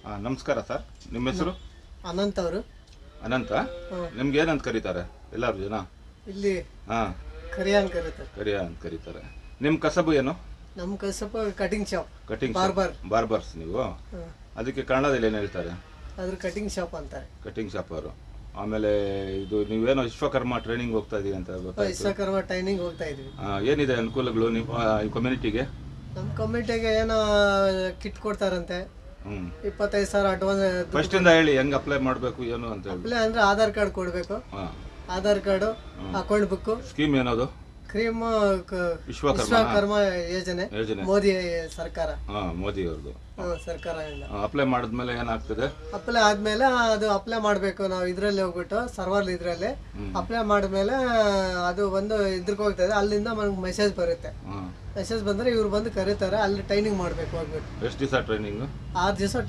ನಮಸ್ಕಾರ ಸರ್, ನಿಮ್ಮ ಹೆಸರು? ಅನಂತ್ ಅವರು. ಅನಂತ. ನಿಮ್ಗೆ ಏನಂತ ಕರೀತಾರೆ ಎಲ್ಲರೂ ಜನ? ಇಲ್ಲಿ ಹಾಂ, ಕರಿಯಾ ಅಂತ ಕರೀತಾರೆ. ಕರಿಯಾ ಅಂತ ಕರೀತಾರೆ. ನಿಮ್ಮ ಕಸಬು ಏನು? ನಮ್ಮ ಕಸಪ cutting shop. Cutting barber. Barbers ನೀವು? ಅದಕ್ಕೆ ಕನ್ನಡದಲ್ಲಿ ಏನು ಹೇಳ್ತಾರೆ? ಅದ್ರ ಕಟಿಂಗ್ ಶಾಪ್ ಅಂತಾರೆ. ಕಟಿಂಗ್ ಶಾಪ್ ಅವರು. ಆಮೇಲೆ ಇದು ನೀವೇನೋ ವಿಶ್ವಕರ್ಮ ಟ್ರೈನಿಂಗ್ ಹೋಗ್ತಾ ಇದೀವಿ ಅಂತ ಗೊತ್ತಾಯ್ತು. ವಿಶ್ವಕರ್ಮ ಟ್ರೈನಿಂಗ್ ಹೋಗ್ತಾ ಇದೀವಿ. ಏನಿದೆ ಅನುಕೂಲಗಳು ನಿಮ್ಮ ಕಮ್ಯುನಿಟಿಗೆ? ನಮ್ಮ ಕಮಿಟಿಗೆ ಏನೋ ಕಿಟ್ ಕೊಡ್ತಾರಂತೆ. 25,000 ಅಡ್ವಾನ್ಸ್. ಫಸ್ಟ್ ಇಂದ ಹೇಳಿ ಹೆಂಗ್ ಅಪ್ಲೈ ಮಾಡಬೇಕು ಏನು ಅಂತ ಹೇಳಿ. ಅಪ್ಲೈ ಅಂದ್ರೆ ಆಧಾರ್ ಕಾರ್ಡ್ ಕೊಡಬೇಕು. ಹಾಂ, Aadhaar card, account book. Scheme ಏನದು? ಕ್ರೀಮ್ ವಿಶ್ವಕರ್ಮ ಯೋಜನೆ ಯೋಜನೆ. ಮೋದಿ ಸರ್ಕಾರ. ಮೋದಿ ಅವ್ರದ್ದು ಸರ್ಕಾರದಿಂದ ಅಪ್ಲೈ ಮಾಡಿದ್ಮೇಲೆ ಏನಾಗ್ತದೆ? ಅಪ್ಲೈ ಆದ್ಮೇಲೆ ಅದು ಅಪ್ಲೈ ಮಾಡಬೇಕು. ನಾವು ಇದ್ರಲ್ಲಿ ಹೋಗ್ಬಿಟ್ಟು ಸರ್ವರ್ ಇದ್ರಲ್ಲಿ ಅಪ್ಲೈ ಮಾಡಿದ್ಮೇಲೆ ಅದು ಒಂದು ಇದ್ರಿಗೆ ಹೋಗ್ತದೆ. ಅಲ್ಲಿಂದ ನಮ್ಗೆ ಮೆಸೇಜ್ ಬರುತ್ತೆ. ಮೆಸೇಜ್ ಬಂದ್ರೆ ಇವ್ರು ಬಂದು ಕರೀತಾರೆ. ಅಲ್ಲಿ ಟ್ರೈನಿಂಗ್ ಮಾಡ್ಬೇಕು ಹೋಗ್ಬಿಟ್ಟು. ಎಷ್ಟು ದಿವಸ ಟ್ರೈನಿಂಗ್? 6 ದಿವಸ